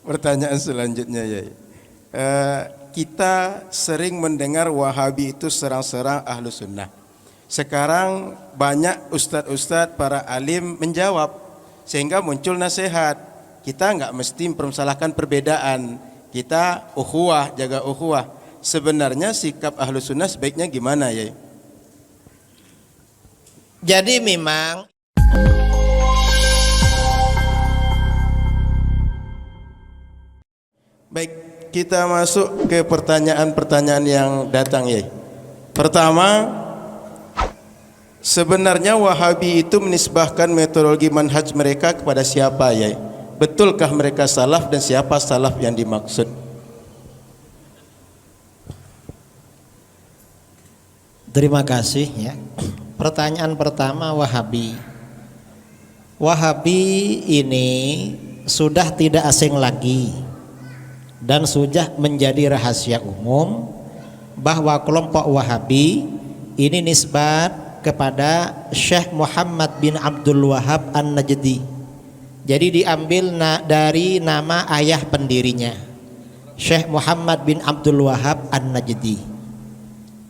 Pertanyaan selanjutnya ya. Kita sering mendengar Wahabi itu serang-serang ahlu sunnah. Sekarang banyak ustadz-ustadz para alim menjawab sehingga muncul nasihat. Kita nggak mesti mempermasalahkan perbedaan. Kita ukhuwah, jaga ukhuwah. Sebenarnya sikap ahlu sunnah sebaiknya gimana ya? Jadi memang baik, kita masuk ke pertanyaan-pertanyaan yang datang ya. Pertama, sebenarnya Wahabi itu menisbahkan metodologi manhaj mereka kepada siapa ya? Betulkah mereka salaf dan siapa salaf yang dimaksud? terima kasih ya. Pertanyaan pertama, Wahabi. Wahabi ini sudah tidak asing lagi dan sudah menjadi rahasia umum bahwa kelompok Wahabi ini nisbat kepada Syekh Muhammad bin Abdul Wahab An-Najdi. Jadi diambil dari nama ayah pendirinya, Syekh Muhammad bin Abdul Wahab An-Najdi.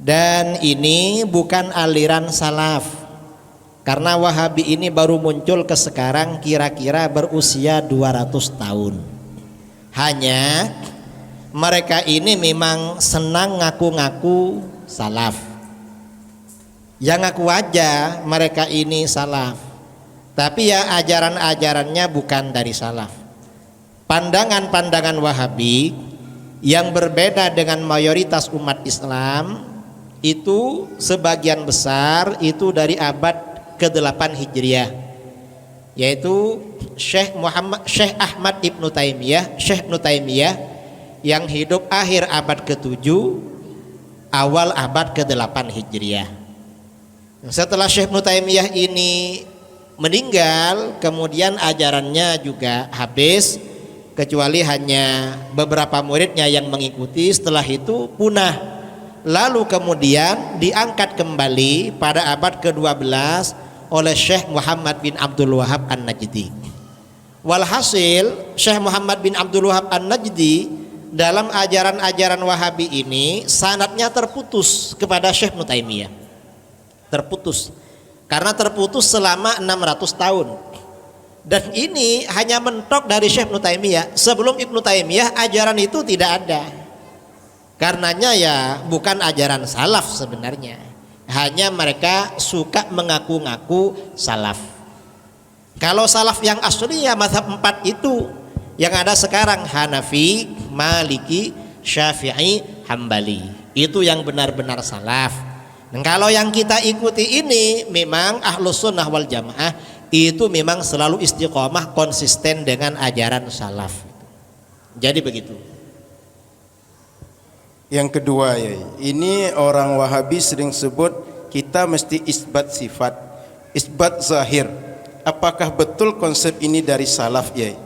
Dan ini bukan aliran salaf, karena Wahabi ini baru muncul ke sekarang kira-kira berusia 200 tahun. Hanya mereka ini memang senang ngaku-ngaku salaf. Yang ngaku aja mereka ini salaf, tapi ya ajaran-ajarannya bukan dari salaf. Pandangan-pandangan Wahabi yang berbeda dengan mayoritas umat Islam itu sebagian besar itu dari abad ke-8 Hijriah, yaitu Syekh Ahmad Ibnu Taimiyah, Syekh Ibnu Taimiyah yang hidup akhir abad ke-7 awal abad ke-8 Hijriah. Setelah Syekh Ibnu Taimiyah ini meninggal, kemudian ajarannya juga habis, kecuali hanya beberapa muridnya yang mengikuti. Setelah itu punah. Lalu kemudian diangkat kembali pada abad ke-12 oleh Syekh Muhammad bin Abdul Wahab An-Najdi. Walhasil Syekh Muhammad bin Abdul Wahab An-Najdi dalam ajaran-ajaran Wahabi ini sanadnya terputus kepada Syekh Ibnu Taimiyah. Terputus. Karena terputus selama 600 tahun. Dan ini hanya mentok dari Syekh Ibnu Taimiyah. Sebelum Ibnu Taimiyah ajaran itu tidak ada. Karenanya ya bukan ajaran salaf sebenarnya. Hanya mereka suka mengaku-ngaku salaf. Kalau salaf yang asli ya mazhab 4 itu yang ada sekarang, Hanafi, Maliki, Syafi'i, Hambali. Itu yang benar-benar salaf. Dan kalau yang kita ikuti ini memang Ahlus Sunnah wal Jamaah itu memang selalu istiqomah konsisten dengan ajaran salaf. Jadi begitu. Yang kedua ya, ini orang Wahabi sering sebut kita mesti isbat sifat, isbat zahir. Apakah betul konsep ini dari salaf ya?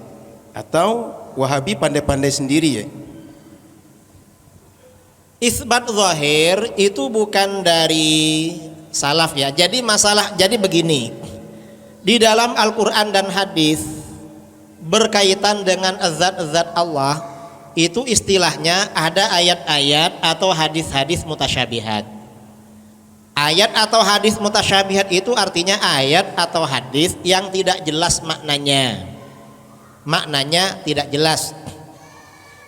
Atau Wahabi pandai-pandai sendiri ya? Isbat zahir itu bukan dari salaf ya. Jadi begini. Di dalam Al-Qur'an dan hadis berkaitan dengan zat-zat Allah itu istilahnya ada ayat-ayat atau hadis-hadis mutasyabihat. Ayat atau hadis mutasyabihat itu artinya ayat atau hadis yang tidak jelas maknanya. Maknanya tidak jelas.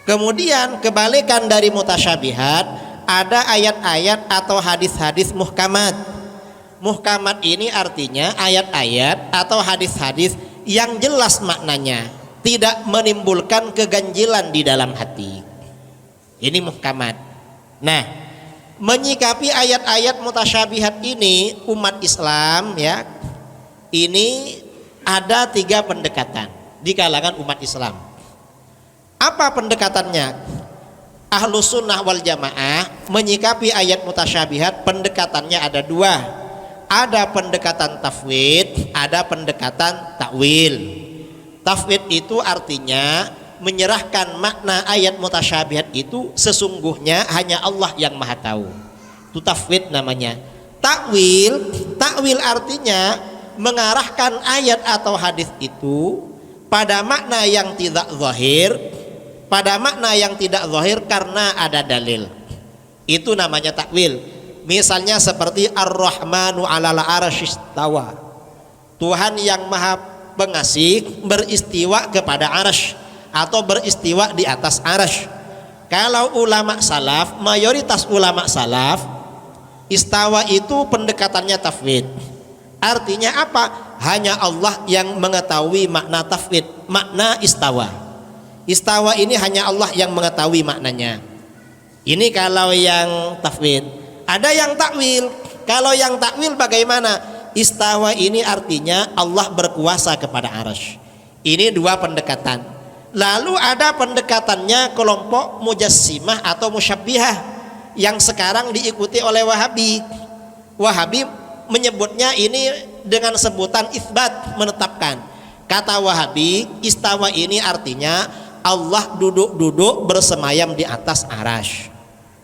Kemudian kebalikan dari mutasyabihat, ada ayat-ayat atau hadis-hadis muhkamat. Muhkamat ini artinya ayat-ayat atau hadis-hadis yang jelas maknanya, tidak menimbulkan keganjilan di dalam hati. Ini muhkamat. Nah, menyikapi ayat-ayat mutasyabihat ini umat Islam ya, ini ada 3 pendekatan di kalangan umat Islam. Apa pendekatannya? Ahlus Sunnah wal Jamaah menyikapi ayat mutasyabihat pendekatannya ada 2. Ada pendekatan tafwid, ada pendekatan takwil. Tafwid itu artinya menyerahkan makna ayat mutasyabihat itu sesungguhnya hanya Allah yang Maha tahu. Itu tafwid namanya. Takwil artinya mengarahkan ayat atau hadis itu pada makna yang tidak zahir pada makna yang tidak zahir karena ada dalil. Itu namanya takwil. Misalnya seperti Ar-Rahmanu 'alal 'arsy istawa. Tuhan yang Maha Pengasih beristiwa kepada arsy atau beristiwa di atas arsy. Kalau ulama salaf, mayoritas ulama salaf, istawa itu pendekatannya tafwid. Artinya apa? Hanya Allah yang mengetahui makna tafwid, makna istawa. Istawa ini hanya Allah yang mengetahui maknanya. Ini kalau yang tafwid. Ada yang takwil. Kalau yang takwil bagaimana? Istawa ini artinya Allah berkuasa kepada arsy. Ini dua pendekatan. Lalu ada pendekatannya kelompok mujassimah atau musyabbihah yang sekarang diikuti oleh Wahabi. Wahabi menyebutnya ini dengan sebutan itsbat, menetapkan. Kata Wahabi, istawa ini artinya Allah duduk-duduk bersemayam di atas arsy.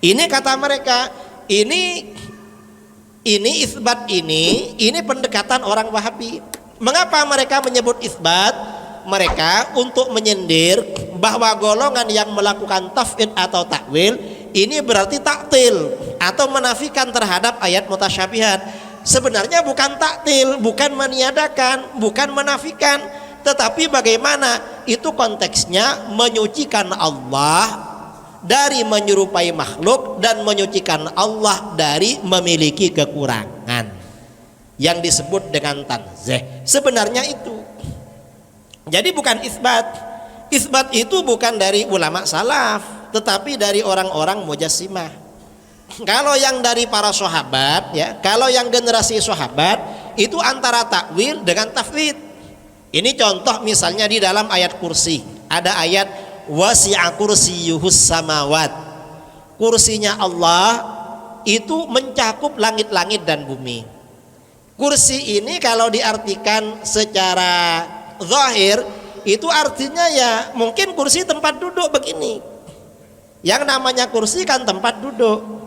Ini kata mereka, ini itsbat ini pendekatan orang Wahabi. Mengapa mereka menyebut itsbat? Mereka untuk menyindir bahwa golongan yang melakukan tafwid atau takwil ini berarti taktil atau menafikan terhadap ayat mutasyabihat. Sebenarnya bukan taktil, bukan meniadakan, bukan menafikan, tetapi bagaimana itu konteksnya menyucikan Allah dari menyerupai makhluk dan menyucikan Allah dari memiliki kekurangan yang disebut dengan tanzih. Sebenarnya itu. Jadi bukan isbat. Isbat itu bukan dari ulama salaf, tetapi dari orang-orang mujassimah. Kalau yang dari para sahabat, ya, kalau yang generasi sahabat itu antara takwil dengan tafwid. Ini contoh misalnya di dalam ayat kursi. Ada ayat wasi'a kursiyyuhus samawat. Kursinya Allah itu mencakup langit-langit dan bumi. Kursi ini kalau diartikan secara zahir itu artinya ya mungkin kursi tempat duduk begini. Yang namanya kursi kan tempat duduk.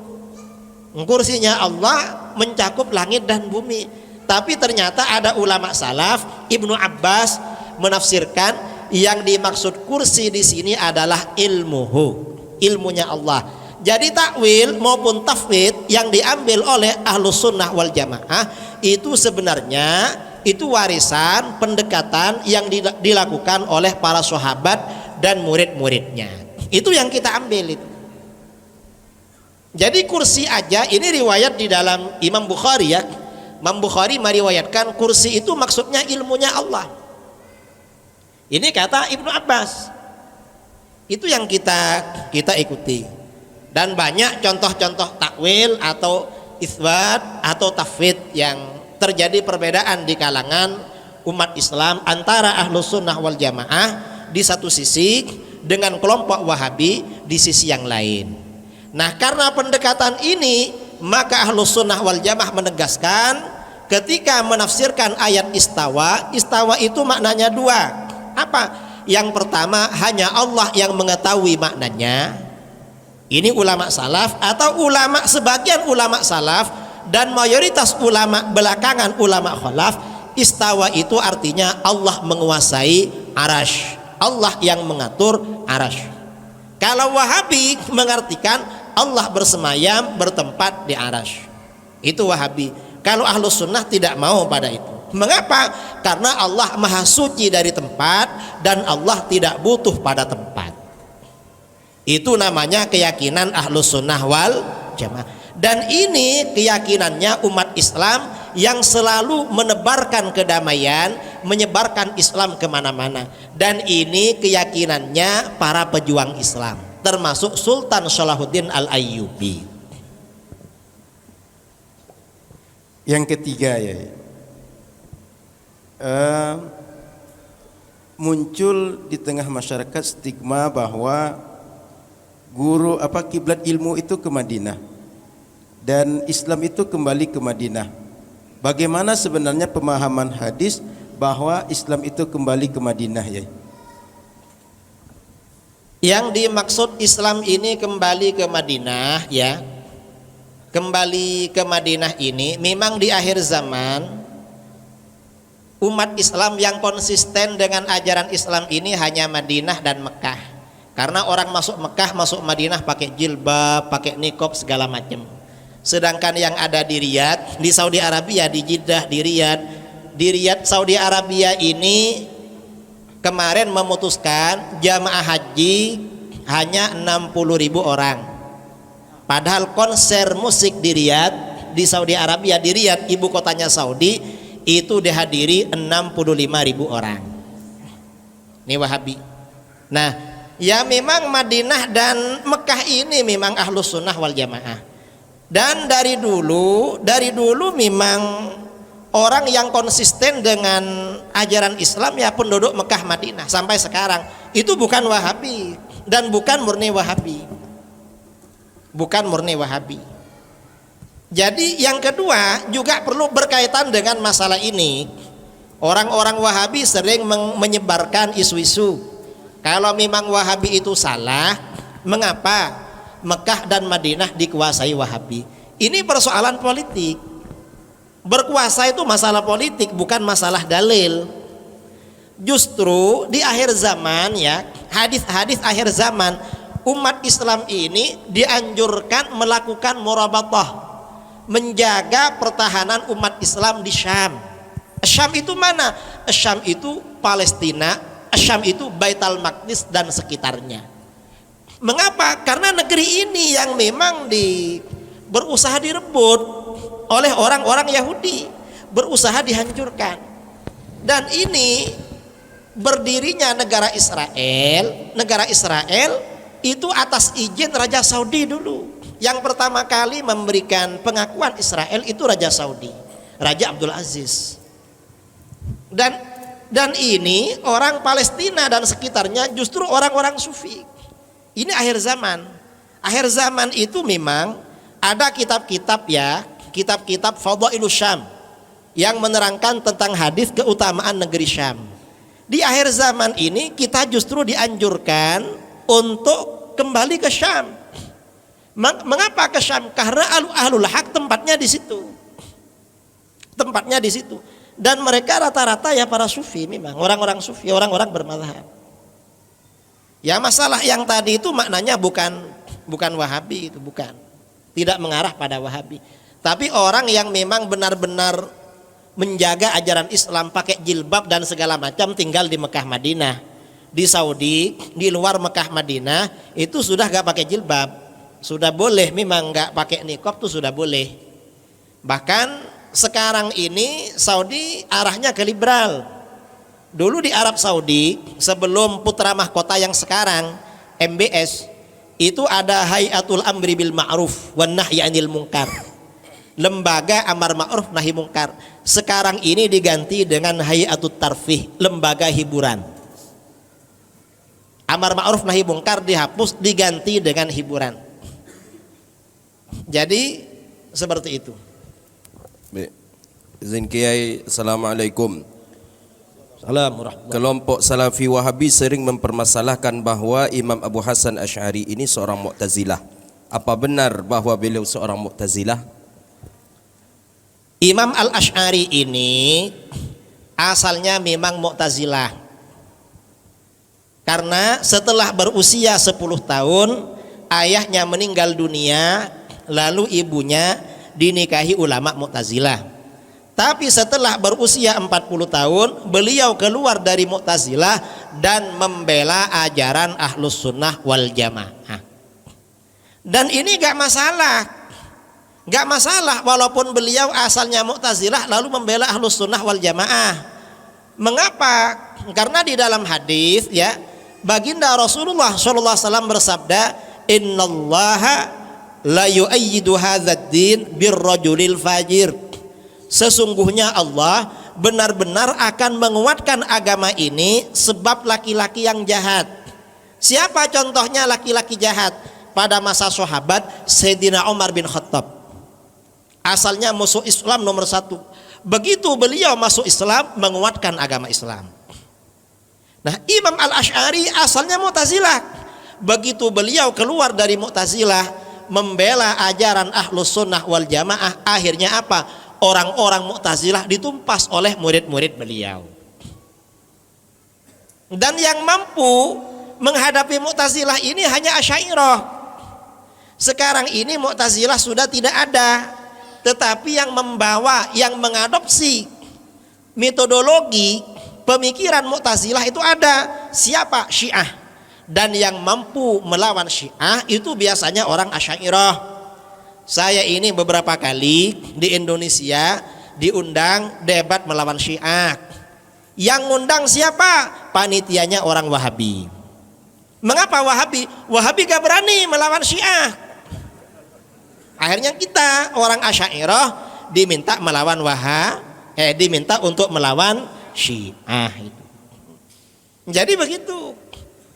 Kursinya Allah mencakup langit dan bumi. Tapi ternyata ada ulama salaf, Ibnu Abbas menafsirkan yang dimaksud kursi di sini adalah ilmunya Allah. Jadi takwil maupun tafwid yang diambil oleh Ahlus Sunnah wal Jamaah itu sebenarnya itu warisan pendekatan yang dilakukan oleh para sahabat dan murid-muridnya. Itu yang kita ambil itu. Jadi kursi aja ini riwayat di dalam Imam Bukhari, ya. Imam Bukhari meriwayatkan kursi itu maksudnya ilmunya Allah. Ini kata Ibnu Abbas. Itu yang kita ikuti. Dan banyak contoh-contoh takwil atau itsbat atau tafwid yang terjadi perbedaan di kalangan umat Islam antara Ahlus Sunnah wal Jamaah di satu sisi dengan kelompok Wahabi di sisi yang lain. Nah, karena pendekatan ini maka Ahlus Sunnah wal Jamaah menegaskan ketika menafsirkan ayat istawa, istawa itu maknanya dua. Apa? Yang pertama hanya Allah yang mengetahui maknanya. Ini ulama salaf atau sebagian ulama salaf dan mayoritas ulama belakangan ulama khalaf, istawa itu artinya Allah menguasai arasy, Allah yang mengatur arasy. Kalau Wahabi mengartikan Allah bersemayam bertempat di arasy. Itu Wahabi. Kalau Ahlus Sunnah tidak mau pada itu. Mengapa? Karena Allah maha suci dari tempat dan Allah tidak butuh pada tempat. Itu namanya keyakinan Ahlus Sunnah wal Jamaah. Dan ini keyakinannya umat Islam yang selalu menebarkan kedamaian, menyebarkan Islam kemana-mana. Dan ini keyakinannya para pejuang Islam, termasuk Sultan Salahuddin Al-Ayyubi. Yang ketiga, ya, muncul di tengah masyarakat stigma bahwa kiblat ilmu itu ke Madinah dan Islam itu kembali ke Madinah. Bagaimana sebenarnya pemahaman hadis bahwa Islam itu kembali ke Madinah, ya? Yang dimaksud Islam ini kembali ke Madinah, ya. Kembali ke Madinah ini memang di akhir zaman umat Islam yang konsisten dengan ajaran Islam ini hanya Madinah dan Mekah. Karena orang masuk Mekah, masuk Madinah pakai jilbab, pakai niqab segala macam. Sedangkan yang ada di Riyadh, di Saudi Arabia, di Jeddah, di Riyadh Saudi Arabia ini kemarin memutuskan jamaah haji hanya 60.000 orang. Padahal konser musik di Riyadh, di Saudi Arabia, di Riyadh ibu kotanya Saudi, itu dihadiri 65.000 orang. Ini Wahabi. Nah, ya memang Madinah dan Mekah ini memang Ahlus Sunnah wal Jamaah. Dan dari dulu memang orang yang konsisten dengan ajaran Islam ya penduduk Mekah Madinah sampai sekarang. Itu bukan Wahabi dan bukan murni Wahabi. Bukan murni Wahabi. Jadi yang kedua juga perlu berkaitan dengan masalah ini. Orang-orang Wahabi sering menyebarkan isu-isu kalau memang Wahabi itu salah, mengapa Mekah dan Madinah dikuasai Wahabi? Ini persoalan politik. Berkuasa itu masalah politik, bukan masalah dalil. Justru di akhir zaman ya, hadis-hadis akhir zaman, umat Islam ini dianjurkan melakukan murabatah, menjaga pertahanan umat Islam di Syam. Syam itu mana? Syam itu Palestina, Syam itu Baitul Maqdis dan sekitarnya. Mengapa? Karena negeri ini yang memang berusaha direbut oleh orang-orang Yahudi, berusaha dihancurkan. Dan ini berdirinya negara Israel itu atas izin Raja Saudi dulu. Yang pertama kali memberikan pengakuan Israel itu Raja Saudi, Raja Abdul Aziz. Dan ini orang Palestina dan sekitarnya justru orang-orang Sufi. Ini akhir zaman. Akhir zaman itu memang ada kitab-kitab ya, kitab-kitab Fadailus Syam yang menerangkan tentang hadis keutamaan negeri Syam. Di akhir zaman ini kita justru dianjurkan untuk kembali ke Syam. Mengapa ke Syam? Karena ahlul haq tempatnya di situ. Tempatnya di situ. Dan mereka rata-rata ya para sufi, memang orang-orang sufi, orang-orang bermadzhab. Ya masalah yang tadi itu maknanya bukan Wahabi, itu bukan. Tidak mengarah pada Wahabi. Tapi orang yang memang benar-benar menjaga ajaran Islam, pakai jilbab dan segala macam, tinggal di Mekah Madinah. Di Saudi, di luar Mekah Madinah itu sudah gak pakai jilbab, sudah boleh, memang gak pakai niqab tuh sudah boleh. Bahkan sekarang ini Saudi arahnya ke liberal. Dulu di Arab Saudi sebelum putra mahkota yang sekarang MBS itu ada Hayatul Amri bil Ma'ruf wan Nahyi 'anil Munkar, lembaga amar ma'ruf nahi mungkar. Sekarang ini diganti dengan Hayatut Tarfih, lembaga hiburan. Amar ma'ruf nahi mungkar dihapus, diganti dengan hiburan. Jadi seperti itu. Baik. Izin Kiai, Assalamualaikum. Assalamualaikum. Kelompok Salafi Wahabi sering mempermasalahkan bahawa Imam Abu Hasan Asy'ari ini seorang Mu'tazilah. Apa benar bahawa beliau seorang Mu'tazilah? Imam Al-Asy'ari ini asalnya memang Mu'tazilah. Karena setelah berusia 10 tahun ayahnya meninggal dunia, lalu ibunya dinikahi ulama Mu'tazilah. Tapi setelah berusia 40 tahun beliau keluar dari Mu'tazilah dan membela ajaran Ahlus Sunnah wal Jamaah. Dan ini gak masalah walaupun beliau asalnya Mu'tazilah lalu membela Ahlus Sunnah wal Jamaah. Mengapa? Karena di dalam hadis ya, baginda Rasulullah SAW bersabda, innallaha la yu'ayyidu hadzal din birrajulil fajir. Sesungguhnya Allah benar-benar akan menguatkan agama ini sebab laki-laki yang jahat. Siapa contohnya laki-laki jahat? Pada masa sahabat Sayyidina Umar bin Khattab, asalnya musuh Islam nomor 1. Begitu beliau masuk Islam, menguatkan agama Islam. Nah, Imam Al-Asy'ari asalnya Mu'tazilah. Begitu beliau keluar dari Mu'tazilah, membela ajaran Ahlus Sunnah wal Jamaah, akhirnya apa? Orang-orang Mu'tazilah ditumpas oleh murid-murid beliau. Dan yang mampu menghadapi Mu'tazilah ini hanya Asy'ariyah. Sekarang ini Mu'tazilah sudah tidak ada, tetapi yang membawa, yang mengadopsi metodologi pemikiran Mu'tazilah itu ada. Siapa? Syiah. Dan yang mampu melawan Syiah itu biasanya orang Asy'ariyah. Saya ini beberapa kali di Indonesia diundang debat melawan Syiah. Yang ngundang siapa? Panitianya orang Wahabi. Mengapa Wahabi? Wahabi gak berani melawan Syiah. Akhirnya kita orang Asy'ariyah diminta melawan diminta untuk melawan Syiah itu. Jadi begitu.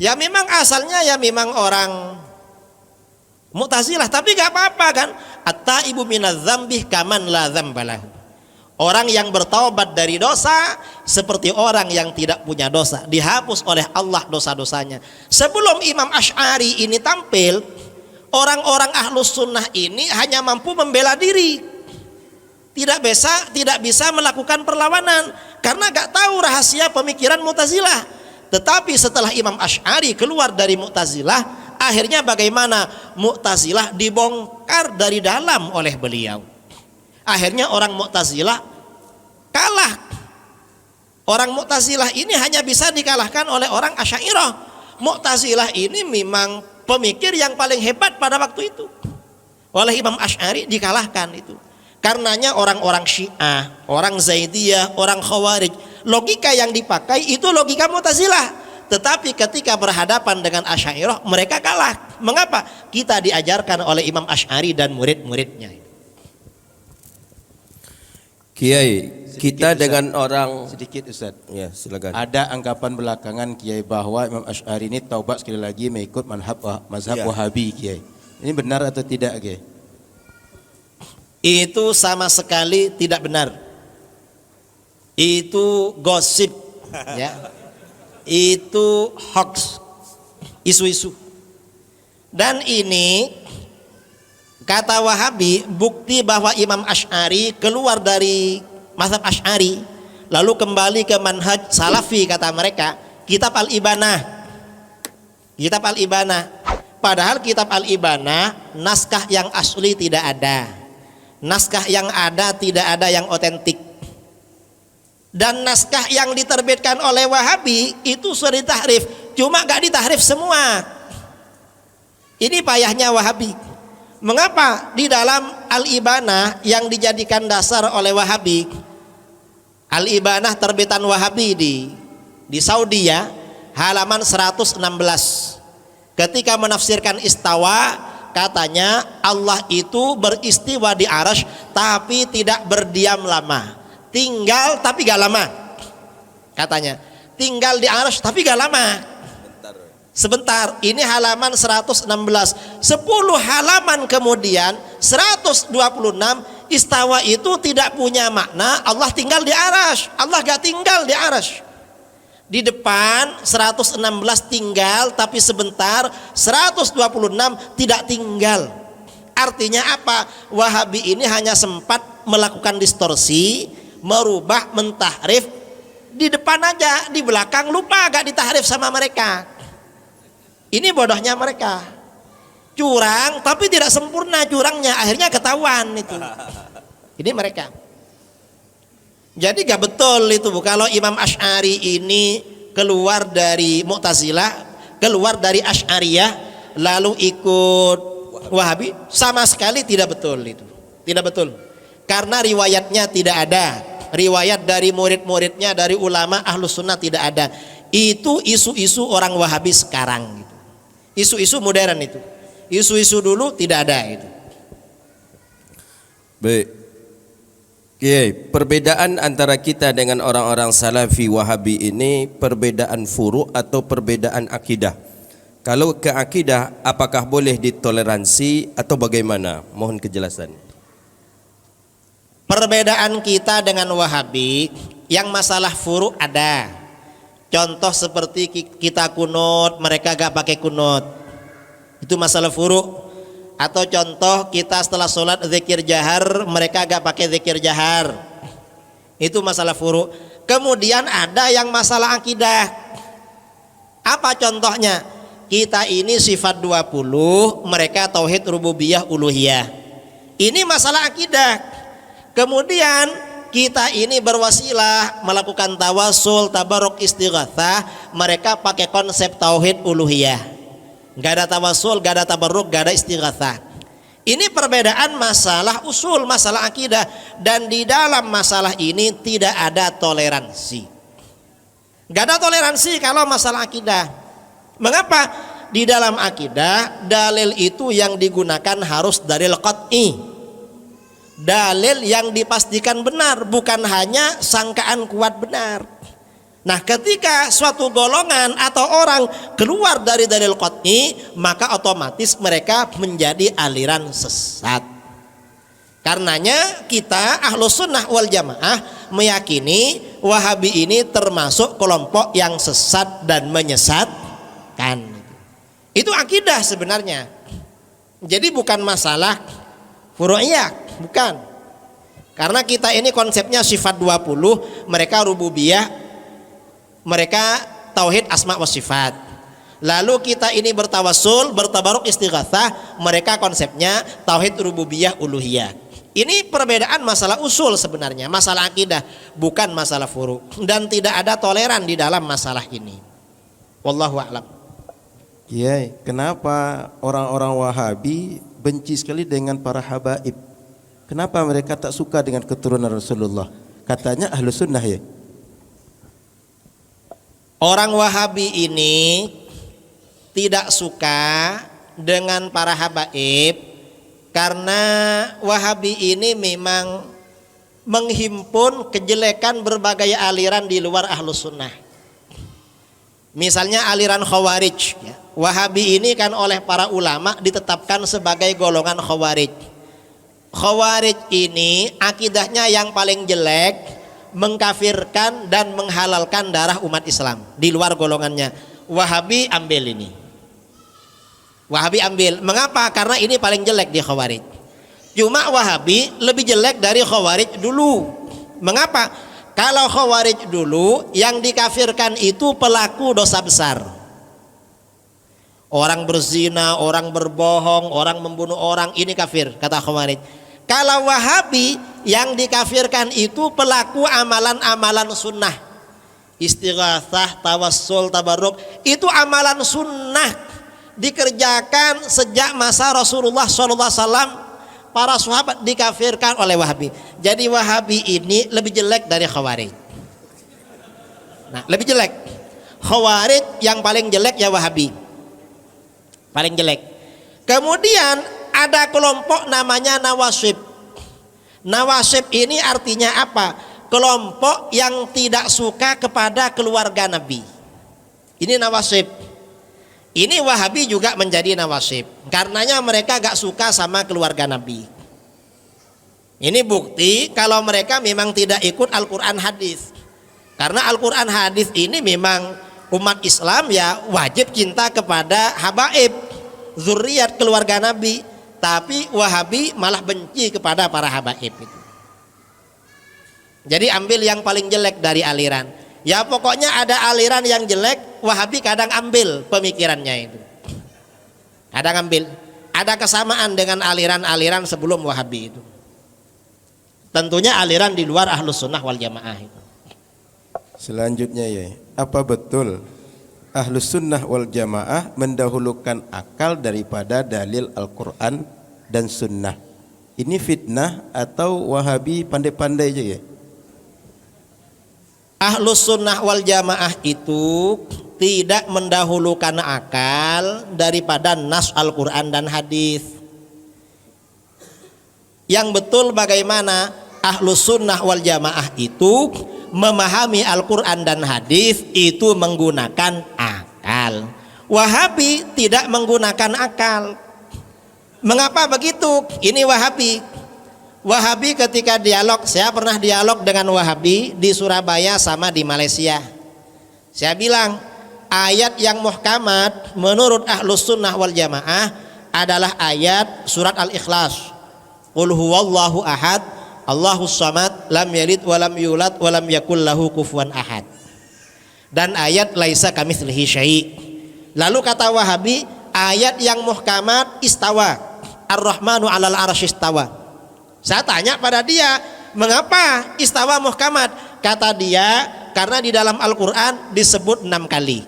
Ya memang asalnya ya memang orang Mu'tazilah, tapi gak apa-apa kan. At-taibu minadz dzambi kaman la dzambalahu. Orang yang bertaubat dari dosa seperti orang yang tidak punya dosa, dihapus oleh Allah dosa-dosanya. Sebelum Imam Asy'ari ini tampil, orang-orang Ahlus Sunnah ini hanya mampu membela diri, tidak bisa melakukan perlawanan karena gak tahu rahasia pemikiran Mu'tazilah. Tetapi setelah Imam Asy'ari keluar dari Mu'tazilah, akhirnya bagaimana? Mu'tazilah dibongkar dari dalam oleh beliau. Akhirnya orang Mu'tazilah kalah. Orang Mu'tazilah ini hanya bisa dikalahkan oleh orang Asy'ariyah. Mu'tazilah ini memang pemikir yang paling hebat pada waktu itu. Oleh Imam Asy'ari dikalahkan itu. Karenanya orang-orang Syiah, orang Zaidiyah, orang Khawarij, logika yang dipakai itu logika Mu'tazilah. Tetapi ketika berhadapan dengan Asy'ariyah mereka kalah. Mengapa? Kita diajarkan oleh Imam Asy'ari dan murid-muridnya. Kiai, kita dengan orang sedikit Ustaz. ya silakan. Ada anggapan belakangan Kiai bahwa Imam Asy'ari ini taubat sekali lagi mengikut mazhab Ya. Wahabi Kiai. Ini benar atau tidak Kiai? Itu sama sekali tidak benar. Itu gosip, ya. Itu hoax, isu-isu. Dan ini kata Wahabi bukti bahwa Imam Asy'ari keluar dari mazhab Asy'ari lalu kembali ke manhaj Salafi kata mereka. Kitab Al-Ibanah. Kitab Al-Ibanah. Padahal kitab Al-Ibanah naskah yang asli tidak ada. Naskah yang ada tidak ada yang otentik. Dan naskah yang diterbitkan oleh Wahabi itu sudah ditahrif, cuma gak ditahrif semua. Ini payahnya Wahabi. Mengapa di dalam Al-Ibanah yang dijadikan dasar oleh Wahabi, Al-Ibanah terbitan Wahabi di Saudi ya, halaman 116. Ketika menafsirkan istawa, katanya Allah itu beristiwa di arasy tapi tidak berdiam lama. Tinggal tapi gak lama. Katanya, tinggal di arasy tapi gak lama. Sebentar, ini halaman 116. 10 halaman kemudian 126, istawa itu tidak punya makna Allah tinggal di arasy. Allah gak tinggal di arasy. Di depan 116 tinggal tapi sebentar, 126 tidak tinggal. Artinya apa? Wahabi ini hanya sempat melakukan distorsi, merubah, mentahrif di depan aja, di belakang lupa gak ditahrif sama mereka. Ini bodohnya mereka. Curang tapi tidak sempurna curangnya, akhirnya ketahuan itu. Ini mereka. Jadi gak betul itu kalau Imam Asy'ari ini keluar dari Mu'tazilah, keluar dari Asy'ariyah lalu ikut Wahabi, sama sekali tidak betul itu. Tidak betul. Karena riwayatnya tidak ada. Riwayat dari murid-muridnya, dari ulama Ahlus Sunnah tidak ada. Itu isu-isu orang Wahabi sekarang gitu. Isu-isu modern itu. Isu-isu dulu tidak ada itu. Baik. Kiai, perbedaan antara kita dengan orang-orang Salafi Wahabi ini perbedaan furu' atau perbedaan akidah. Kalau ke akidah, apakah boleh ditoleransi atau bagaimana? Mohon kejelasan. Perbedaan kita dengan Wahabi yang masalah furu' ada. Contoh seperti kita kunut, mereka gak pakai kunut. Itu masalah furu'. Atau contoh kita setelah sholat zikir jahar, mereka gak pakai zikir jahar. Itu masalah furu'. Kemudian ada yang masalah akidah. Apa contohnya? Kita ini sifat 20, mereka tauhid rububiyah uluhiyah. Ini masalah akidah. Kemudian kita ini berwasilah melakukan tawasul, tabaruk, istighatsah, mereka pakai konsep tauhid uluhiyah. Gak ada tawasul, gak ada tabaruk, gak ada istighatsah. Ini perbedaan masalah usul, masalah akidah, dan di dalam masalah ini tidak ada toleransi. Gak ada toleransi kalau masalah akidah. Mengapa? Di dalam akidah dalil itu yang digunakan harus dalil qat'i. Dalil yang dipastikan benar, bukan hanya sangkaan kuat benar. Nah, ketika suatu golongan atau orang keluar dari dalil qat'i, maka otomatis mereka menjadi aliran sesat. Karenanya kita Ahlus Sunnah wal Jamaah meyakini Wahabi ini termasuk kelompok yang sesat dan menyesatkan. Itu akidah sebenarnya. Jadi bukan masalah furu'iyah, bukan. Karena kita ini konsepnya sifat 20, mereka rububiyah, mereka tauhid asma wa sifat. Lalu kita ini bertawassul, bertabaruk, istighatsah, mereka konsepnya tauhid rububiyah uluhiyah. Ini perbedaan masalah usul sebenarnya, masalah akidah, bukan masalah furu'. Dan tidak ada toleran di dalam masalah ini. Wallahu a'lam. Kiai, kenapa orang-orang Wahabi benci sekali dengan para habaib? Kenapa mereka tak suka dengan keturunan Rasulullah? Katanya Ahlus Sunnah ya. Orang Wahabi ini tidak suka dengan para habaib karena Wahabi ini memang menghimpun kejelekan berbagai aliran di luar Ahlus Sunnah. Misalnya aliran Khawarij ya. Wahabi ini kan oleh para ulama ditetapkan sebagai golongan Khawarij. Khawarij ini akidahnya yang paling jelek, mengkafirkan dan menghalalkan darah umat Islam di luar golongannya. Wahabi ambil ini. Wahabi ambil. Mengapa? Karena ini paling jelek di Khawarij. Cuma Wahabi lebih jelek dari Khawarij dulu. Mengapa? Kalau Khawarij dulu yang dikafirkan itu pelaku dosa besar. Orang berzina, orang berbohong, orang membunuh orang, ini kafir kata Khawarij. Kalau Wahabi yang dikafirkan itu pelaku amalan-amalan sunnah, istighatsah, tawassul, tabarruk, itu amalan sunnah dikerjakan sejak masa Rasulullah SAW. Para sahabat dikafirkan oleh Wahabi. Jadi Wahabi ini lebih jelek dari Khawarij. Nah, lebih jelek. Khawarij yang paling jelek ya Wahabi. Paling jelek. Kemudian ada kelompok namanya Nawasib. Nawasib ini artinya apa? Kelompok yang tidak suka kepada keluarga Nabi. Ini Nawasib. Ini Wahabi juga menjadi Nawasib. Karenanya mereka gak suka sama keluarga Nabi. Ini bukti kalau mereka memang tidak ikut Al-Quran hadis. Karena Al-Quran hadis ini memang umat Islam ya wajib cinta kepada habaib, zuriat keluarga Nabi. Tapi Wahabi malah benci kepada para habaib itu. Jadi ambil yang paling jelek dari aliran. Ya pokoknya ada aliran yang jelek, Wahabi kadang ambil pemikirannya itu. Kadang ambil. Ada kesamaan dengan aliran-aliran sebelum Wahabi itu. Tentunya aliran di luar Ahlus Sunnah wal Jamaah itu. Selanjutnya ya, apa betul Ahlus Sunnah wal Jamaah mendahulukan akal daripada dalil Al-Quran dan Sunnah? Ini fitnah atau Wahabi pandai-pandai aja ya? Ahlus Sunnah wal Jamaah itu tidak mendahulukan akal daripada nas Al-Quran dan hadis. Yang betul bagaimana Ahlus Sunnah wal Jamaah itu memahami Al-Quran dan hadis itu menggunakan akal. Wahabi tidak menggunakan akal. Mengapa begitu? Ini Wahabi. Wahabi ketika dialog, saya pernah dialog dengan Wahabi di Surabaya sama di Malaysia. Saya bilang ayat yang muhkamat menurut Ahlus Sunnah wal Jamaah adalah ayat surat Al-Ikhlas. Qul huwallahu ahad, Allahus samad, lam yalid walam yulad walam yakul lahu kufuwan ahad. dan ayat laisa kamitslihi syai'. Lalu kata Wahabi, ayat yang muhkamat istawa, ar-rahmanu 'alal 'arsy istawa. Saya tanya pada dia, mengapa istawa muhkamat? Kata dia, karena di dalam Al-Quran disebut 6 kali.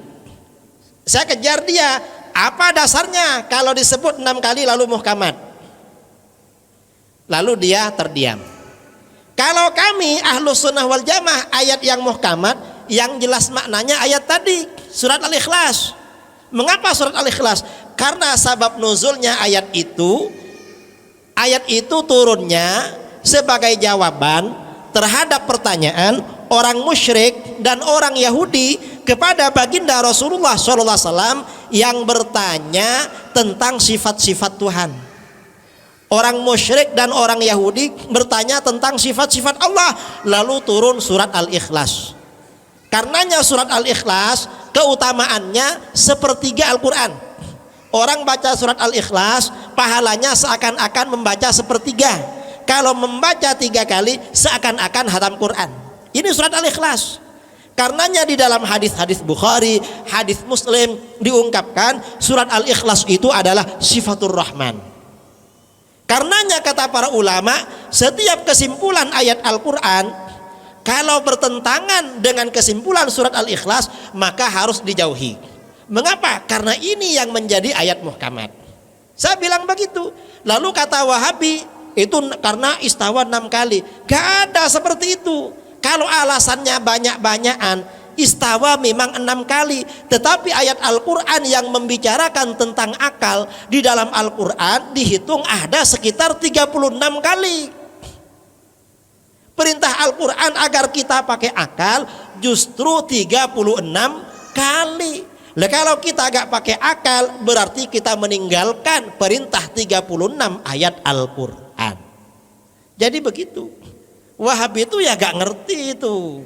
Saya kejar dia, apa dasarnya kalau disebut 6 kali lalu muhkamat? Lalu dia terdiam. Kalau kami Ahlus Sunnah wal Jamaah, ayat yang muhkamat yang jelas maknanya ayat tadi, surat Al-Ikhlas. Mengapa surat Al-Ikhlas? Karena sabab nuzulnya ayat itu turunnya sebagai jawaban terhadap pertanyaan orang musyrik dan orang Yahudi kepada baginda Rasulullah SAW yang bertanya tentang sifat-sifat Tuhan. Orang musyrik dan orang Yahudi bertanya tentang sifat-sifat Allah, lalu turun surat Al-Ikhlas. Karenanya surat Al-Ikhlas keutamaannya sepertiga Al-Quran. Orang baca surat Al-Ikhlas pahalanya seakan-akan membaca sepertiga. Kalau membaca 3 kali seakan-akan hatam Quran. Ini surat Al-Ikhlas. Karenanya di dalam hadis-hadis Bukhari, hadis Muslim diungkapkan surat Al-Ikhlas itu adalah sifatur Rahman. Karenanya kata para ulama, setiap kesimpulan ayat Al-Quran kalau bertentangan dengan kesimpulan surat Al-Ikhlas maka harus dijauhi. Mengapa? Karena ini yang menjadi ayat muhkamat. Saya bilang begitu. Lalu kata Wahabi, itu karena istawa 6 kali. Gak ada seperti itu. Kalau alasannya banyak-banyakan, istawa memang 6 kali. Tetapi ayat Al-Quran yang membicarakan tentang akal, di dalam Al-Quran dihitung ada sekitar 36 kali. Perintah Al-Quran agar kita pakai akal justru 36 kali. Nah, kalau kita gak pakai akal berarti kita meninggalkan perintah 36 ayat Al-Quran. Jadi begitu. Wahabi itu ya gak ngerti itu.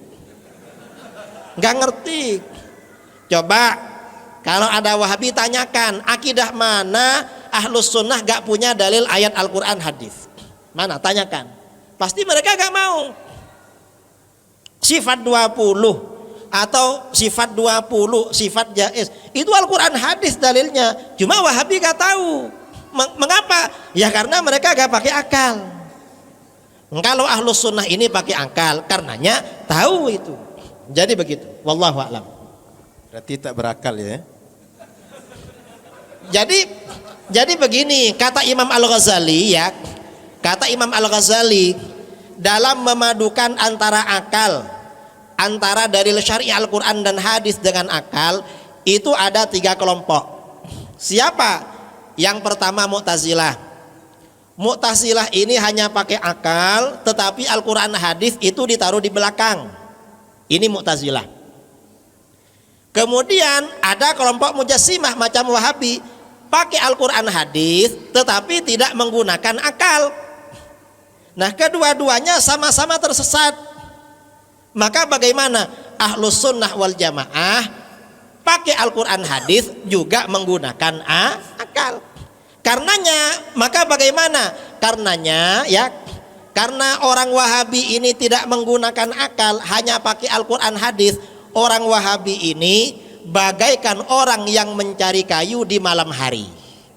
Gak ngerti. Coba kalau ada Wahabi tanyakan, akidah mana Ahlus Sunnah gak punya dalil ayat Al-Quran hadis? Mana? Tanyakan. Pasti mereka gak mau. Sifat 20 atau sifat 20, sifat jaiz, itu Al-Quran hadis dalilnya. Cuma Wahabi gak tahu. Mengapa? Ya karena mereka gak pakai akal. Kalau Ahlus Sunnah ini pakai akal, karenanya tahu itu. Jadi begitu. Wallahu a'lam. Berarti tak berakal ya. Jadi begini, kata Imam Al-Ghazali ya. Kata Imam Al-Ghazali dalam memadukan antara akal, antara dalil syar'i Al-Quran dan hadis dengan akal, itu ada 3 kelompok. Siapa? Yang pertama Mu'tazilah. Mu'tazilah ini hanya pakai akal, tetapi Al-Quran hadis itu ditaruh di belakang. Ini Mu'tazilah. Kemudian ada kelompok Mujassimah macam Wahabi, pakai Al-Quran hadis tetapi tidak menggunakan akal. Nah, kedua-duanya sama-sama tersesat. Maka bagaimana? Ahlus Sunnah wal Jamaah pakai Al-Quran hadis juga menggunakan akal. Karenanya, maka bagaimana? Karenanya ya, karena orang Wahabi ini tidak menggunakan akal, hanya pakai Al-Quran hadis. Orang Wahabi ini bagaikan orang yang mencari kayu di malam hari,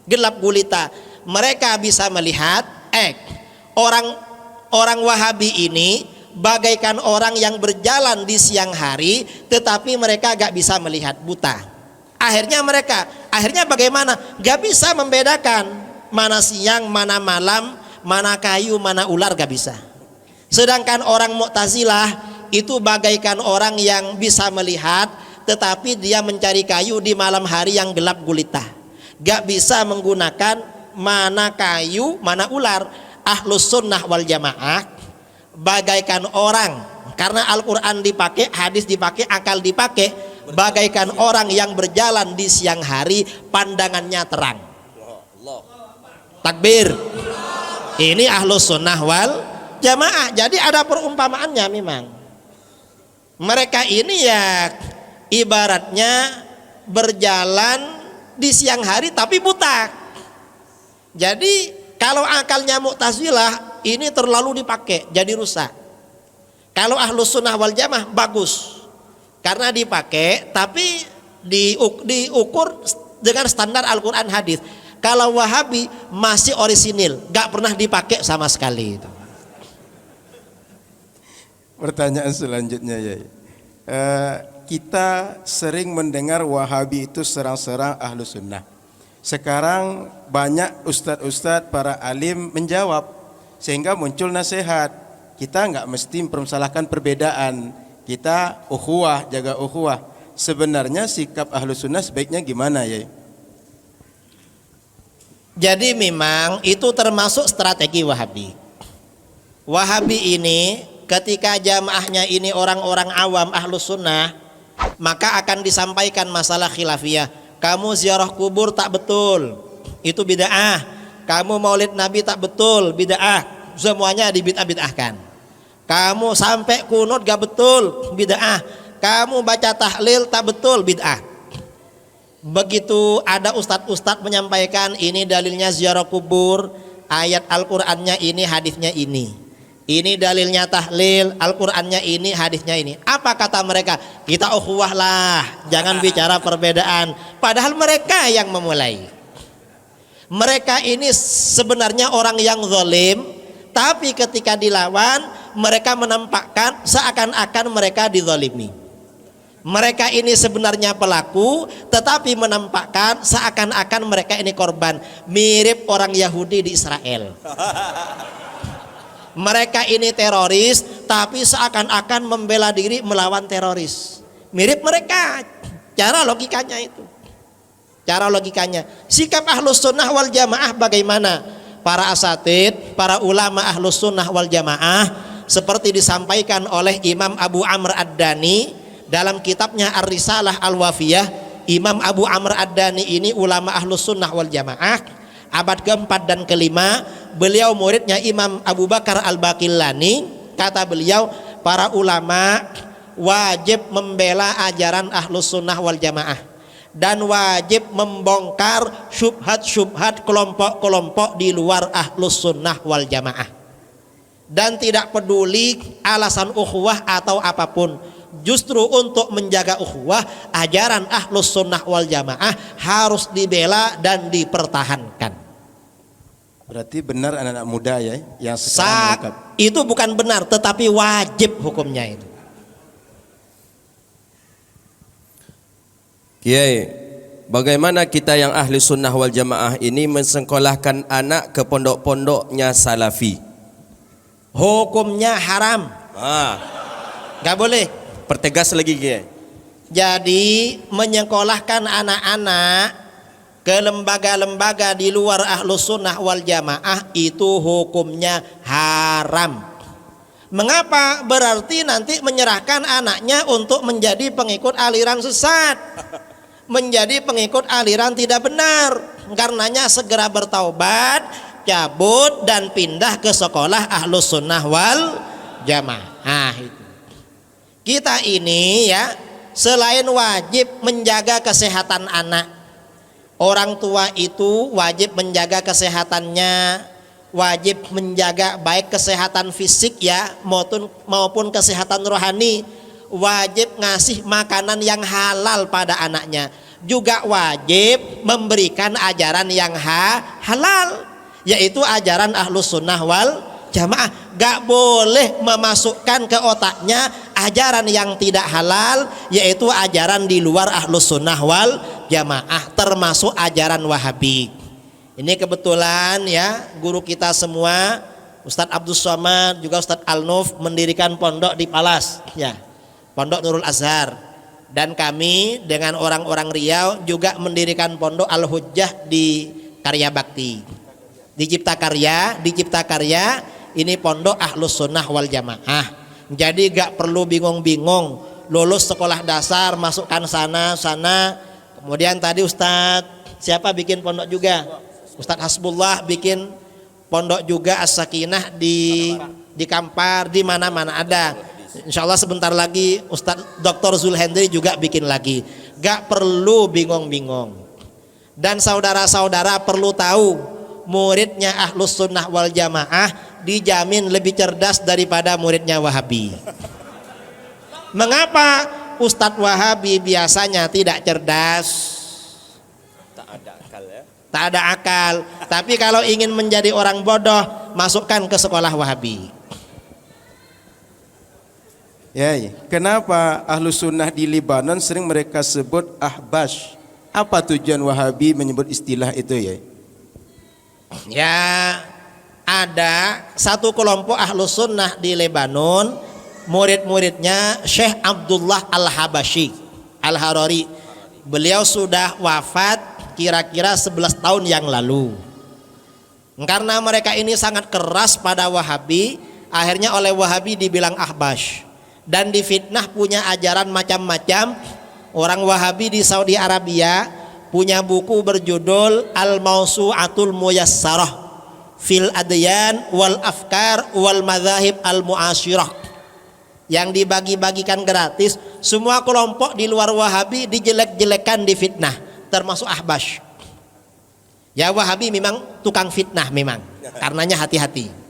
gelap gulita. Mereka bisa melihat orang Wahabi ini bagaikan orang yang berjalan di siang hari, tetapi mereka gak bisa melihat, buta. Akhirnya bagaimana? Gak bisa membedakan mana siang, mana malam, mana kayu, mana ular, gak bisa. Sedangkan orang Mu'tazilah itu bagaikan orang yang bisa melihat, tetapi dia mencari kayu di malam hari yang gelap gulita. Gak bisa menggunakan mana kayu, mana ular. Ahlus Sunnah wal Jamaah bagaikan orang, karena Al-Quran dipakai, hadis dipakai, akal dipakai, bagaikan orang yang berjalan di siang hari, pandangannya terang. Takbir. Ini Ahlus Sunnah wal Jamaah. Jadi ada perumpamaannya memang. Mereka ini ya ibaratnya berjalan di siang hari tapi buta. Jadi kalau akalnya Mu'tazilah ini terlalu dipakai, jadi rusak. Kalau Ahlus Sunnah wal Jamaah bagus. karena dipakai tapi diukur dengan standar Al-Quran hadis. Kalau Wahabi masih orisinil, gak pernah dipakai sama sekali. Pertanyaan selanjutnya ya. Kita sering mendengar Wahabi itu serang-serang ahlu sunnah. Sekarang banyak ustadz-ustadz para alim menjawab sehingga muncul nasihat. Kita nggak mesti mempermasalahkan perbedaan. Kita ukhuwah, jaga ukhuwah. Sebenarnya sikap ahlu sunnah sebaiknya gimana ya? Jadi memang itu termasuk strategi Wahabi. Wahabi ini ketika jamaahnya ini orang-orang awam ahlu sunnah, maka akan disampaikan masalah khilafiyah. Kamu ziarah kubur tak betul, itu bid'ah. Kamu maulid Nabi tak betul, bid'ah. Semuanya dibid'ah-bid'ahkan. Kamu sampai kunut gak betul, bid'ah. Kamu baca tahlil tak betul, bid'ah. Begitu ada ustadz-ustadz menyampaikan ini dalilnya ziarah kubur, ayat Al-Qur'annya ini, hadisnya ini. Ini dalilnya tahlil, Al-Qur'annya ini, hadisnya ini. Apa kata mereka? Kita ukhuwah lah, jangan bicara perbedaan. Padahal mereka yang memulai. Mereka ini sebenarnya orang yang zalim, tapi ketika dilawan mereka menampakkan seakan-akan mereka dizalimi. Mereka ini sebenarnya pelaku, tetapi menampakkan seakan-akan mereka ini korban. Mirip orang Yahudi di Israel. Mereka ini teroris, tapi seakan-akan membela diri melawan teroris. Mirip mereka. Cara logikanya itu. Cara logikanya. Sikap ahlus sunnah wal jamaah bagaimana? Para asatid, para ulama ahlus sunnah wal jamaah, seperti disampaikan oleh Imam Abu Amr Ad-Dani dalam kitabnya Ar-Risalah Al-Wafiyah. Imam Abu Amr Ad-Dani ini ulama ahlus sunnah wal jamaah abad keempat dan kelima. Beliau muridnya Imam Abu Bakar Al-Baqillani. Kata beliau, para ulama wajib membela ajaran ahlus sunnah wal jamaah dan wajib membongkar syubhat-syubhat kelompok-kelompok di luar ahlus sunnah wal jamaah, dan tidak peduli alasan ukhuwah atau apapun. Justru untuk menjaga ukhuwah, ajaran ahlus sunnah wal jamaah harus dibela dan dipertahankan. Berarti benar anak-anak muda ya yang sekarang itu bukan benar, tetapi wajib hukumnya itu. Kiai, bagaimana kita yang ahli sunnah wal jamaah ini mensekolahkan anak ke pondok-pondoknya salafi? Hukumnya haram. Gak boleh. Pertegas lagi Kiai. Jadi menyekolahkan anak-anak ke lembaga-lembaga di luar ahlus sunnah wal jamaah itu hukumnya haram. Mengapa? Berarti nanti menyerahkan anaknya untuk menjadi pengikut aliran sesat, menjadi pengikut aliran tidak benar. Karenanya segera bertaubat, cabut dan pindah ke sekolah ahlus sunnah wal jamaah. Itu. Kita ini ya, selain wajib menjaga kesehatan anak, orang tua itu wajib menjaga kesehatannya, wajib menjaga baik kesehatan fisik ya maupun kesehatan rohani, wajib ngasih makanan yang halal pada anaknya, juga wajib memberikan ajaran yang halal, yaitu ajaran ahlus sunnah wal jamaah. Gak boleh memasukkan ke otaknya ajaran yang tidak halal, yaitu ajaran di luar ahlus sunnah wal jamaah, termasuk ajaran Wahabi. Ini kebetulan ya, guru kita semua Ustadz Abdul Somad juga Ustadz Al-Nuf mendirikan pondok di Palas ya, Pondok Nurul Azhar, dan kami dengan orang-orang Riau juga mendirikan pondok Al-Hujjah di Karya Bakti, di Cipta Karya ini pondok ahlus sunnah wal jamaah. Jadi gak perlu bingung-bingung, lulus sekolah dasar masukkan sana. Kemudian tadi Ustadz siapa bikin pondok juga, Ustadz Hasbullah bikin pondok juga As-Sakinah di Kampar, di mana-mana ada. Insya Allah sebentar lagi Ustadz Dr. Zulhendri juga bikin lagi. Gak perlu bingung-bingung. Dan saudara-saudara perlu tahu, muridnya ahlus sunnah wal jamaah dijamin lebih cerdas daripada muridnya Wahabi. Mengapa? Ustadz Wahabi biasanya tidak cerdas, Tak ada akal ya. tak ada akal. Tapi kalau ingin menjadi orang bodoh, masukkan ke sekolah Wahabi. Ya, kenapa ahlu sunnah di Libanon sering mereka sebut ahbash? Apa tujuan Wahabi menyebut istilah itu ya? Ya, ada satu kelompok ahlu sunnah di Lebanon, murid-muridnya Syekh Abdullah Al-Habashi Al-Harari. Beliau sudah wafat kira-kira 11 tahun yang lalu. Karena mereka ini sangat keras pada Wahabi, akhirnya oleh Wahabi dibilang ahbash. Dan difitnah punya ajaran macam-macam. Orang Wahabi di Saudi Arabia punya buku berjudul Al-Mawsu'atul Muyassarah fil Adyan wal Afkar wal Madzahib al Mu'asyirah, yang dibagi-bagikan gratis. Semua kelompok di luar Wahabi dijelek-jelekan, difitnah, termasuk ahbash. Ya, Wahabi memang tukang fitnah memang, karenanya hati-hati.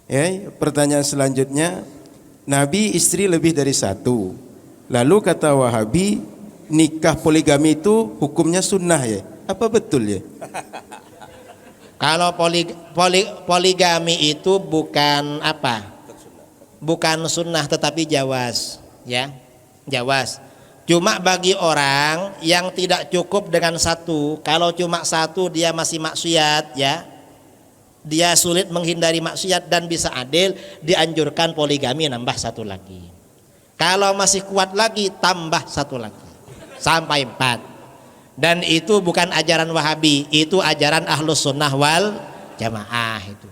Ya, pertanyaan selanjutnya, Nabi istri lebih dari satu. Lalu kata Wahabi, nikah poligami itu hukumnya sunnah ya? Apa betul ya? Kalau poligami itu bukan apa? Bukan sunnah tetapi jawaz, ya, jawaz. Cuma bagi orang yang tidak cukup dengan satu, kalau cuma satu dia masih maksiat, ya, dia sulit menghindari maksiat dan bisa adil, dianjurkan poligami nambah satu lagi. Kalau masih kuat lagi tambah satu lagi sampai 4. Dan itu bukan ajaran Wahabi, itu ajaran Ahlus Sunnah wal Jamaah itu.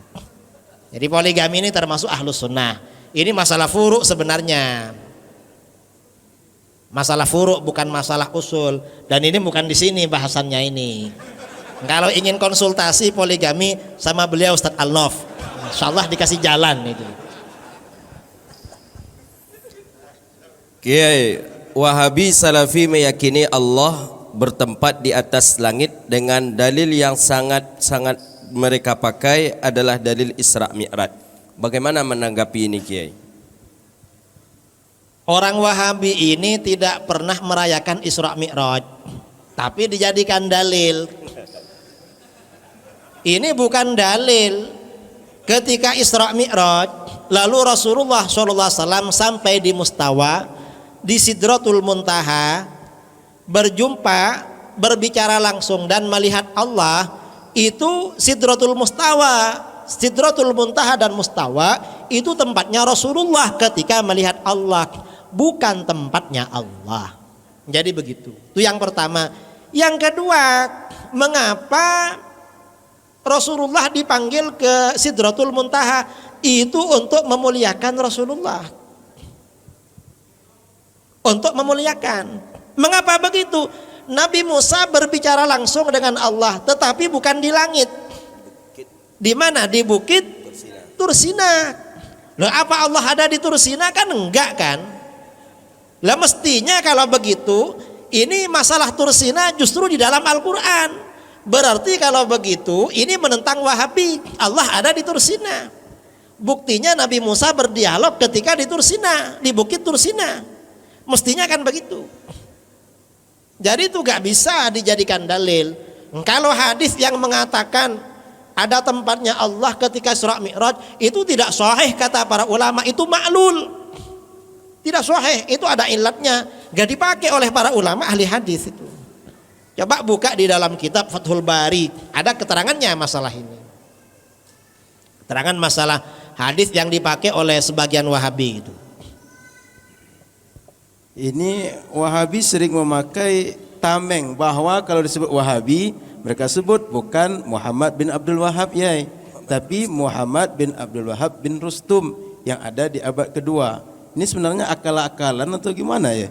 Jadi poligami ini termasuk Ahlus Sunnah. Ini masalah furu' sebenarnya. Masalah furu' bukan masalah usul, dan ini bukan di sini bahasannya ini. Kalau ingin konsultasi poligami sama beliau Ustadz Al-Nof, insyaallah dikasih jalan itu. Kiai, Wahabi Salafi meyakini Allah bertempat di atas langit dengan dalil yang sangat-sangat mereka pakai adalah dalil Isra Mi'raj. Bagaimana menanggapi ini, Kiai? Orang Wahabi ini tidak pernah merayakan Isra Mi'raj, tapi dijadikan dalil. Ini bukan dalil. Ketika Isra Mi'raj, lalu Rasulullah SAW sampai di Mustawa, di Sidratul Muntaha, berjumpa, berbicara langsung dan melihat Allah. Itu Sidratul Mustawa, Sidratul Muntaha dan Mustawa itu tempatnya Rasulullah ketika melihat Allah, bukan tempatnya Allah. Jadi begitu. Itu yang pertama. Yang kedua, mengapa Rasulullah dipanggil ke Sidratul Muntaha? Itu untuk memuliakan Rasulullah, untuk memuliakan. Mengapa begitu? Nabi Musa berbicara langsung dengan Allah, tetapi bukan di langit. Di mana? Di bukit Tursina. Loh, apa Allah ada di Tursina? Kan enggak kan? Lah mestinya kalau begitu, ini masalah Tursina justru di dalam Al-Quran. Berarti kalau begitu ini menentang Wahabi. Allah ada di Tursina. Buktinya Nabi Musa berdialog ketika di Tursina, di bukit Tursina. Mestinya kan begitu. Jadi itu gak bisa dijadikan dalil. Kalau hadis yang mengatakan ada tempatnya Allah ketika Isra Mi'raj, itu tidak sahih kata para ulama, itu ma'lul. Tidak sahih, itu ada ilatnya, gak dipakai oleh para ulama ahli hadis itu. Coba buka di dalam kitab Fathul Bari, ada keterangannya masalah ini. Keterangan masalah hadis yang dipakai oleh sebagian Wahabi itu. Ini Wahabi sering memakai tameng bahwa kalau disebut Wahabi, mereka sebut bukan Muhammad bin Abdul Wahab ya, tapi Muhammad bin Abdul Wahab bin Rustum yang ada di abad kedua. Ini sebenarnya akal-akalan atau gimana ya?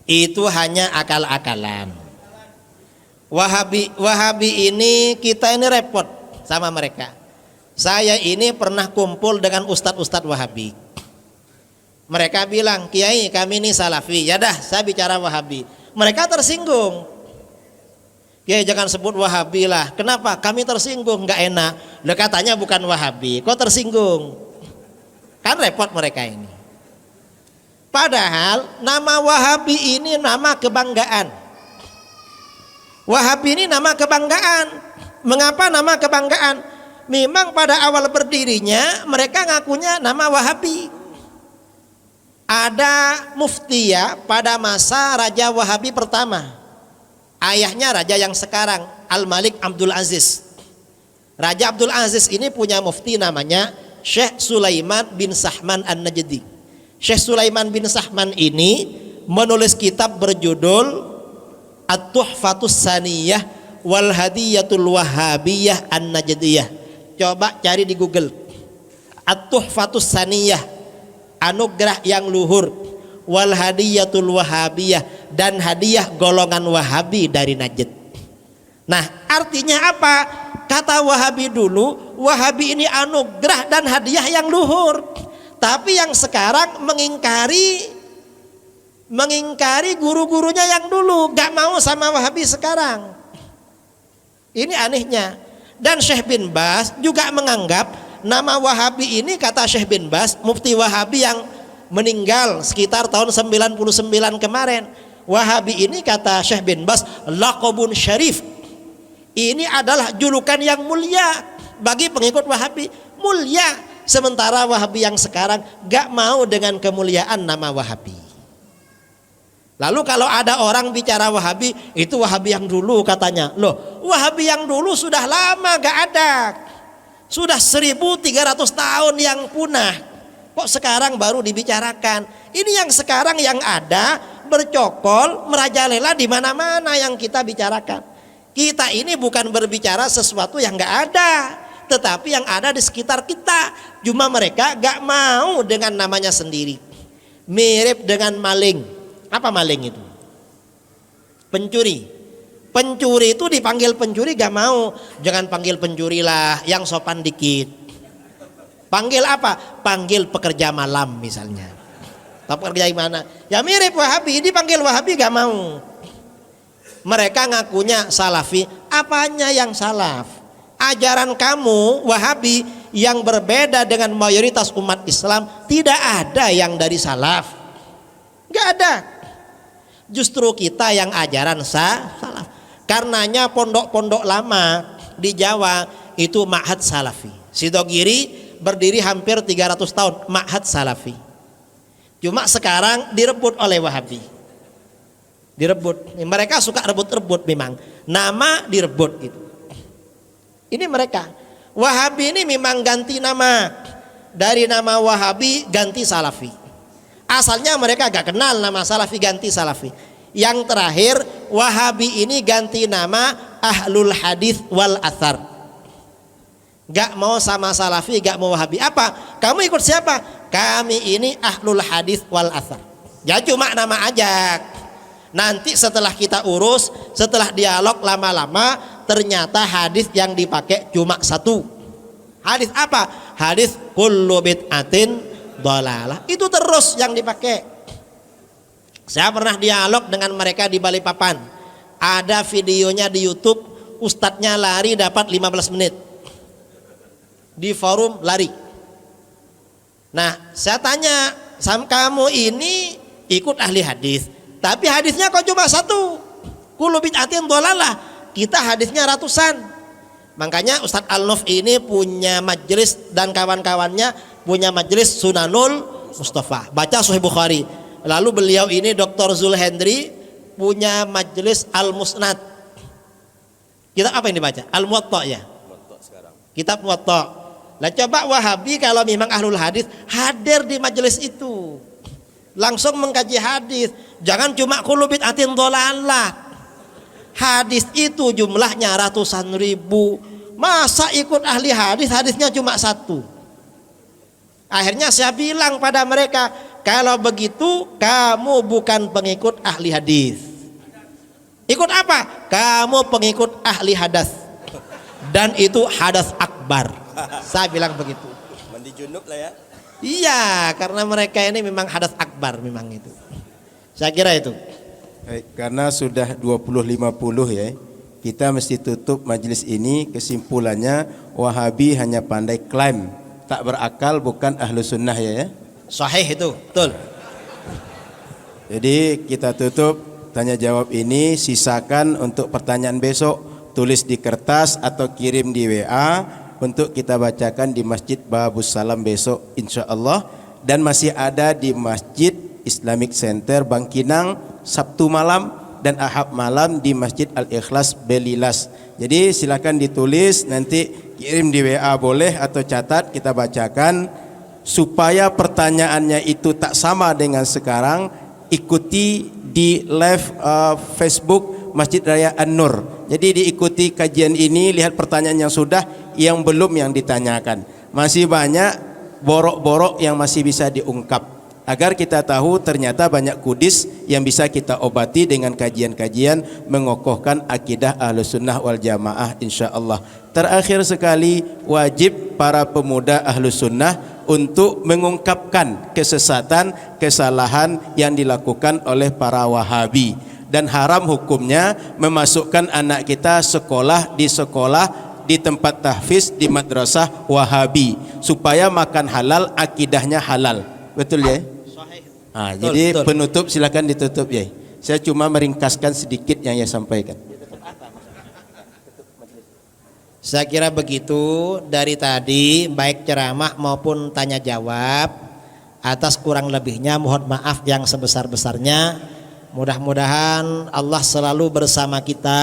Itu hanya akal-akalan. Wahabi ini, kita ini repot sama mereka. Saya ini pernah kumpul dengan ustadz-ustadz Wahabi. Mereka bilang, Kiai kami ini Salafi. Ya dah, saya bicara Wahabi. Mereka tersinggung. Ya jangan sebut Wahabi lah. Kenapa? Kami tersinggung, nggak enak. Lah katanya bukan Wahabi, kok tersinggung? Kan repot mereka ini. Padahal nama Wahabi ini nama kebanggaan. Wahabi ini nama kebanggaan. Mengapa nama kebanggaan? Memang pada awal berdirinya mereka ngakunya nama Wahabi. Ada muftiya pada masa Raja Wahabi pertama. Ayahnya raja yang sekarang, Al-Malik Abdul Aziz. Raja Abdul Aziz ini punya mufti namanya Syekh Sulaiman bin Sahman An-Najdi. Syekh Sulaiman bin Sahman ini menulis kitab berjudul At-Tuhfatus Saniyah wal Hadiyatul Wahabiyah An-Najdiyah. Coba cari di Google. At-Tuhfatus Saniyah, anugerah yang luhur, wal Hadiyatul Wahabiyah, dan hadiah golongan Wahabi dari Najd. Nah, artinya apa? Kata Wahabi dulu, Wahabi ini anugerah dan hadiah yang luhur. Tapi yang sekarang mengingkari guru-gurunya yang dulu, gak mau sama Wahabi sekarang. Ini anehnya. Dan Syekh bin Baz juga menganggap nama Wahabi ini, kata Syekh bin Baz, mufti Wahabi yang meninggal sekitar tahun 99 kemarin. Wahabi ini, kata Syekh bin Baz, laqabun syarif. Ini adalah julukan yang mulia bagi pengikut Wahabi, mulia. Sementara Wahabi yang sekarang gak mau dengan kemuliaan nama Wahabi. Lalu kalau ada orang bicara Wahabi, itu Wahabi yang dulu katanya. Loh, Wahabi yang dulu sudah lama gak ada. Sudah 1300 tahun yang punah. Kok sekarang baru dibicarakan? Ini yang sekarang yang ada bercokol, merajalela di mana-mana yang kita bicarakan. Kita ini bukan berbicara sesuatu yang gak ada, tetapi yang ada di sekitar kita. Cuma mereka gak mau dengan namanya sendiri. Mirip dengan maling. Apa maling itu? Pencuri. Pencuri itu dipanggil pencuri gak mau. Jangan panggil pencuri lah, yang sopan dikit. Panggil apa? Panggil pekerja malam misalnya. Tapi pekerja gimana? Ya mirip Wahabi, dipanggil Wahabi gak mau. Mereka ngakunya Salafi. Apanya yang salaf? Ajaran kamu Wahabi yang berbeda dengan mayoritas umat Islam, tidak ada yang dari salaf. Gak ada. Justru kita yang ajaran salaf. Karenanya pondok-pondok lama di Jawa itu ma'had salafi. Sidogiri berdiri hampir 300 tahun, ma'had salafi. Cuma sekarang direbut oleh Wahabi. Direbut. Mereka suka rebut-rebut memang. Nama direbut gitu. Ini mereka. Wahabi ini memang ganti nama. Dari nama Wahabi ganti Salafi. Asalnya mereka gak kenal nama Salafi, ganti Salafi. Yang terakhir Wahabi ini ganti nama Ahlul Hadis wal Athar. Gak mau sama Salafi, gak mau Wahabi. Apa? Kamu ikut siapa? Kami ini Ahlul Hadis wal Athar. Ya cuma nama aja. Nanti setelah kita urus, setelah dialog lama-lama, ternyata hadis yang dipakai cuma satu. Hadis apa? Hadis kullu bid'atin dhalalah. Itu terus yang dipakai. Saya pernah dialog dengan mereka di Balikpapan. Ada videonya di YouTube, ustadznya lari dapat 15 menit. Di forum lari. Nah, saya tanya, kamu ini ikut ahli hadis, tapi hadisnya kok cuma satu. Kullu bid'atin dhalalah. Kita hadisnya ratusan. Makanya Ustadz Al-Nuf ini punya majelis dan kawan-kawannya punya majelis Sunanul Mustafa. Baca Sahih Bukhari. Lalu beliau ini Dr. Zulhendri punya majelis Al-Musnad. Kitab apa yang dibaca? Al-Muwatta ya. Kitab Muwatta. Lah coba Wahabi kalau memang ahlul hadis hadir di majelis itu. Langsung mengkaji hadis. Jangan cuma kullu bid'atin dhalalah. Hadis itu jumlahnya ratusan ribu. Masa ikut ahli hadis, hadisnya cuma satu. Akhirnya saya bilang pada mereka, kalau begitu kamu bukan pengikut ahli hadis. Ikut apa? Kamu pengikut ahli hadas. Dan itu hadas akbar. Saya bilang begitu. Mandi junub lah ya. Iya, karena mereka ini memang hadas akbar memang itu. Saya kira itu. Baik, karena sudah 20.50 ya. kita mesti tutup majelis ini. Kesimpulannya, Wahabi hanya pandai klaim, tak berakal, bukan ahlu sunnah ya. Sahih itu, betul. Jadi kita tutup tanya jawab ini, sisakan untuk pertanyaan besok, tulis di kertas atau kirim di WA untuk kita bacakan di Masjid Babus Salam besok insyaallah, dan masih ada di Masjid Islamic Center Bangkinang Sabtu malam dan Ahad malam di Masjid Al-Ikhlas Belilas. Jadi silakan ditulis, nanti kirim di WA boleh atau catat, kita bacakan. Supaya pertanyaannya itu tak sama dengan sekarang, ikuti di live Facebook Masjid Raya An-Nur. Jadi diikuti kajian ini, lihat pertanyaan yang sudah, yang belum yang ditanyakan. Masih banyak borok-borok yang masih bisa diungkap, agar kita tahu ternyata banyak kudis yang bisa kita obati dengan kajian-kajian mengokohkan akidah Ahlus Sunnah wal Jamaah insyaallah. Terakhir sekali, wajib para pemuda Ahlus Sunnah untuk mengungkapkan kesesatan, kesalahan yang dilakukan oleh para Wahabi, dan haram hukumnya memasukkan anak kita sekolah di tempat tahfiz di madrasah Wahabi supaya makan halal, akidahnya halal. Betul ya? Betul, Jadi betul. penutup silakan ditutup ya. Saya cuma meringkaskan sedikit yang saya sampaikan. Saya kira begitu dari tadi, baik ceramah maupun tanya jawab. Atas kurang lebihnya mohon maaf yang sebesar-besarnya. Mudah-mudahan Allah selalu bersama kita,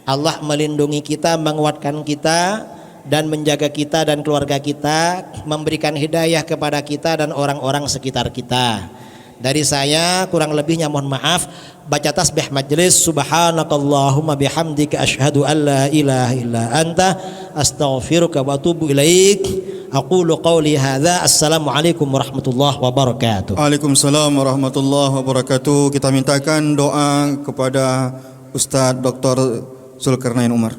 Allah melindungi kita, menguatkan kita, dan menjaga kita dan keluarga kita, memberikan hidayah kepada kita dan orang-orang sekitar kita. Dari saya kurang lebihnya mohon maaf. Baca tasbih majelis, subhanakallahumma bihamdika asyhadu an la ilaha illa anta astaghfiruka wa atubu ilaik. Aqulu qawli hadza. Assalamualaikum warahmatullahi wabarakatuh. Waalaikumsalam warahmatullahi wabarakatuh. Kita mintakan doa kepada Ustadz Dr. Zulkarnain Umar.